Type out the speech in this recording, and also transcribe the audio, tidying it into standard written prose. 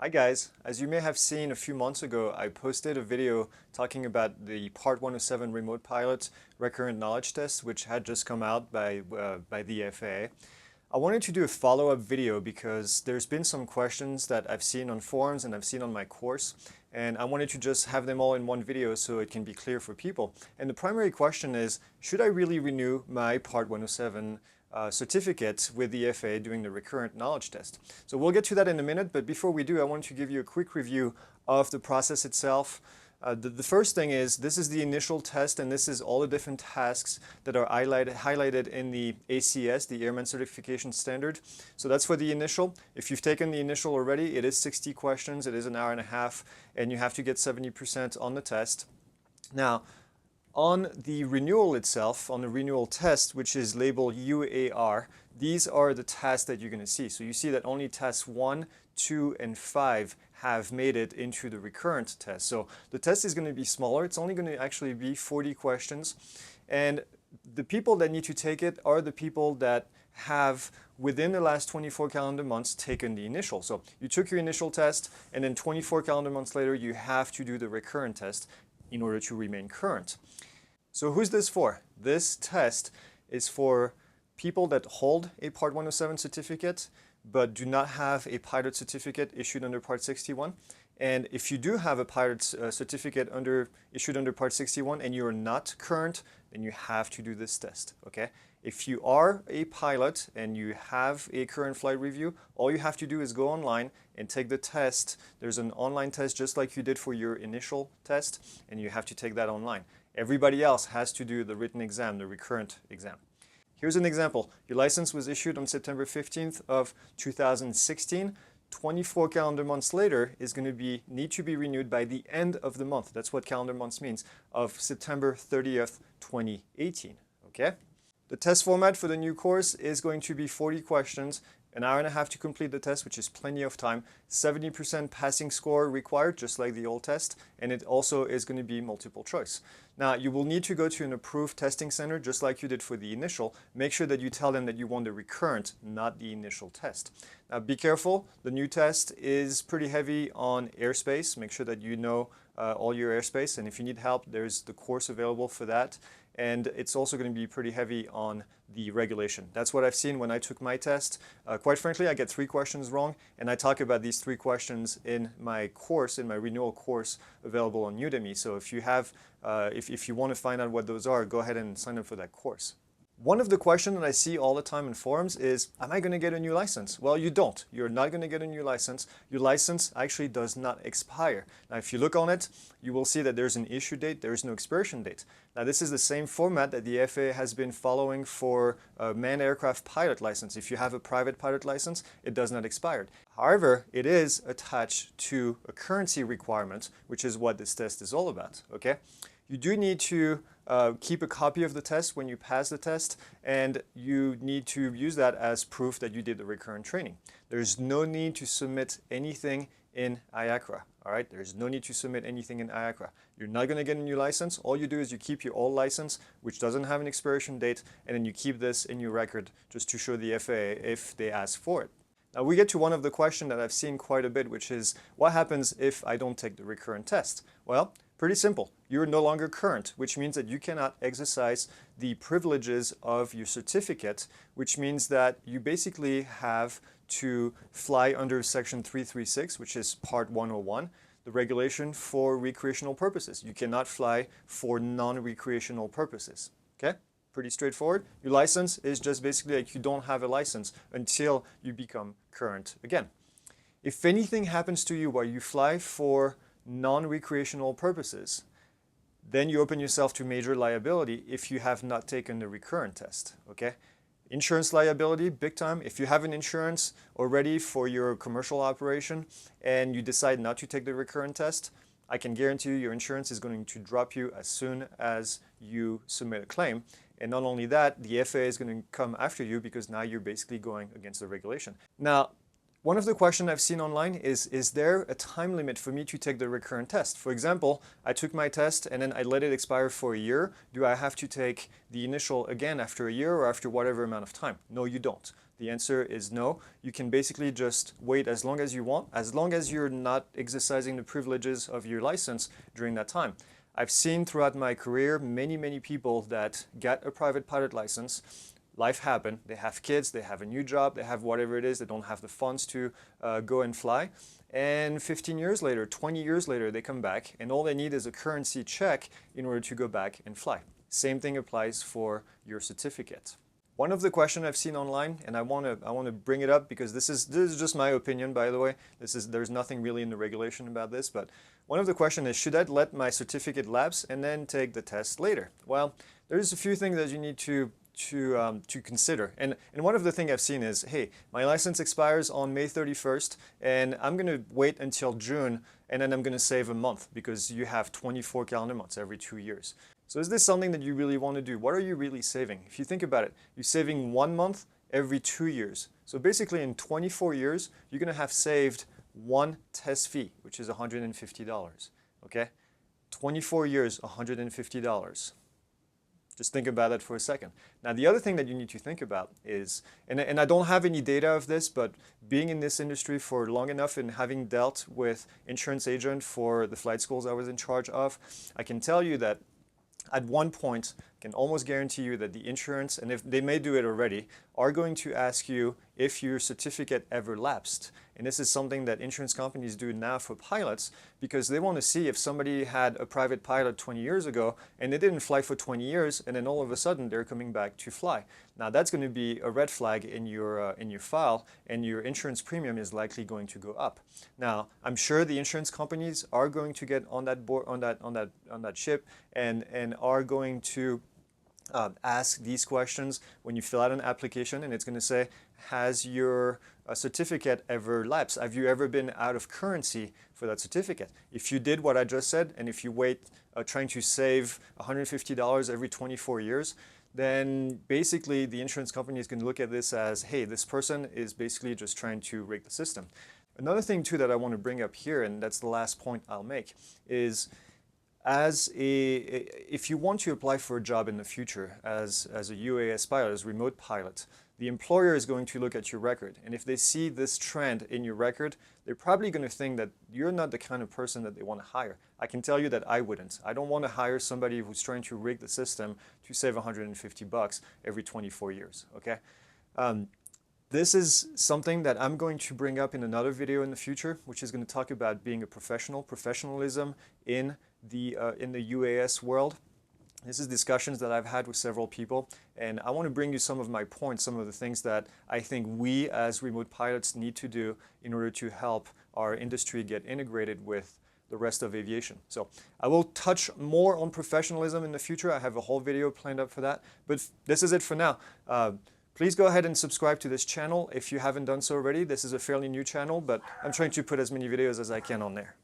Hi guys, as you may have seen a few months ago, I posted a video talking about the Part 107 Remote Pilot Recurrent Knowledge Test, which had just come out by the FAA. I wanted to do a follow-up video because there's been some questions that I've seen on forums and I've seen on my course, and I wanted to just have them all in one video so it can be clear for people. And the primary question is, should I really renew my Part 107 certificate with the FAA doing the recurrent knowledge test? So we'll get to that in a minute, but before we do, I want to give you a quick review of the process itself. The first thing is, this is the initial test, and this is all the different tasks that are highlighted in the ACS, the Airman Certification Standard. So that's for the initial. If you've taken the initial already, it is 60 questions, it is an hour and a half, and you have to get 70% on the test. Now, on the renewal itself, on the renewal test, which is labeled UAR, these are the tasks that you're going to see. So you see that only tests 1, 2, and 5 have made it into the recurrent test. So the test is going to be smaller. It's only going to actually be 40 questions. And the people that need to take it are the people that have, within the last 24 calendar months, taken the initial. So you took your initial test, and then 24 calendar months later, you have to do the recurrent test in order to remain current. So who's this for? This test is for people that hold a Part 107 certificate but do not have a pilot certificate issued under Part 61. And if you do have a pilot certificate issued under Part 61 and you're not current, then you have to do this test, okay? If you are a pilot and you have a current flight review, all you have to do is go online and take the test. There's an online test just like you did for your initial test, and you have to take that online. Everybody else has to do the written exam, the recurrent exam. Here's an example. Your license was issued on September 15th of 2016. 24 calendar months later is going to need to be renewed by the end of the month. That's what calendar months means, of September 30th, 2018. Okay? The test format for the new course is going to be 40 questions, an hour and a half to complete the test, which is plenty of time, 70% passing score required, just like the old test, and it also is going to be multiple choice. Now, you will need to go to an approved testing center, just like you did for the initial. Make sure that you tell them that you want the recurrent, not the initial test. Now, be careful. The new test is pretty heavy on airspace. Make sure that you know all your airspace, and if you need help, there's the course available for that. And it's also going to be pretty heavy on the regulation. That's what I've seen when I took my test. Quite frankly, I get 3 questions wrong, and I talk about these 3 questions in my course, in my renewal course available on Udemy. So if you have, if you want to find out what those are, go ahead and sign up for that course. One of the questions that I see all the time in forums is, am I going to get a new license? Well, you don't. You're not going to get a new license. Your license actually does not expire. Now, if you look on it, you will see that there's an issue date, there is no expiration date. Now, this is the same format that the FAA has been following for a manned aircraft pilot license. If you have a private pilot license, it does not expire. However, it is attached to a currency requirement, which is what this test is all about, okay? You do need to keep a copy of the test when you pass the test, and you need to use that as proof that you did the recurrent training. There's no need to submit anything in IACRA, all right? There's no need to submit anything in IACRA. You're not going to get a new license. All you do is you keep your old license, which doesn't have an expiration date, and then you keep this in your record just to show the FAA if they ask for it. Now we get to one of the questions that I've seen quite a bit, which is, what happens if I don't take the recurrent test? Well, pretty simple. You're no longer current, which means that you cannot exercise the privileges of your certificate, which means that you basically have to fly under Section 336, which is Part 101, the regulation for recreational purposes. You cannot fly for non-recreational purposes. Okay? Pretty straightforward. Your license is just basically like you don't have a license until you become current again. If anything happens to you while you fly for non-recreational purposes, then you open yourself to major liability if you have not taken the recurrent test, okay? Insurance liability, big time. If you have an insurance already for your commercial operation and you decide not to take the recurrent test, I can guarantee you your insurance is going to drop you as soon as you submit a claim. And not only that, the FAA is going to come after you because now you're basically going against the regulation. Now, one of the questions I've seen online is there a time limit for me to take the recurrent test? For example, I took my test and then I let it expire for a year. Do I have to take the initial again after a year or after whatever amount of time? No, you don't. The answer is no. You can basically just wait as long as you want, as long as you're not exercising the privileges of your license during that time. I've seen throughout my career many people that get a private pilot license. Life happened. They have kids, they have a new job, they have whatever it is, they don't have the funds to go and fly. And 15 years later, 20 years later, they come back and all they need is a currency check in order to go back and fly. Same thing applies for your certificate. One of the questions I've seen online, and I want to bring it up because this is just my opinion, by the way. There's nothing really in the regulation about this, but one of the questions is, should I let my certificate lapse and then take the test later? Well, there's a few things that you need to consider. And one of the things I've seen is, hey, my license expires on May 31st, and I'm going to wait until June, and then I'm going to save a month because you have 24 calendar months every 2 years. So is this something that you really want to do? What are you really saving? If you think about it, you're saving 1 month every 2 years. So basically in 24 years, you're going to have saved one test fee, which is $150, okay? 24 years, $150. Just think about that for a second. Now, the other thing that you need to think about is, and I don't have any data of this, but being in this industry for long enough and having dealt with insurance agent for the flight schools I was in charge of, I can tell you that at one point, I can almost guarantee you that the insurance, and if they may do it already, are going to ask you if your certificate ever lapsed. And this is something that insurance companies do now for pilots because they want to see if somebody had a private pilot 20 years ago and they didn't fly for 20 years and then all of a sudden they're coming back to fly. Now that's going to be a red flag in your file, and your insurance premium is likely going to go up. Now I'm sure the insurance companies are going to get on that board, on that ship, and are going to ask these questions when you fill out an application, and it's going to say, has your certificate ever lapsed? Have you ever been out of currency for that certificate? If you did what I just said, and if you wait trying to save $150 every 24 years, then basically the insurance company is going to look at this as, hey, this person is basically just trying to rig the system. Another thing too that I want to bring up here, and that's the last point I'll make, is if you want to apply for a job in the future as a UAS pilot, as a remote pilot, the employer is going to look at your record. And if they see this trend in your record, they're probably going to think that you're not the kind of person that they want to hire. I can tell you that I wouldn't. I don't want to hire somebody who's trying to rig the system to save $150 every 24 years, okay? This is something that I'm going to bring up in another video in the future, which is going to talk about being a professionalism in the UAS world. This is discussions that I've had with several people, and I want to bring you some of my points, some of the things that I think we as remote pilots need to do in order to help our industry get integrated with the rest of aviation. So I will touch more on professionalism in the future. I have a whole video planned up for that, but this is it for now. Please go ahead and subscribe to this channel if you haven't done so already. This is a fairly new channel, but I'm trying to put as many videos as I can on there.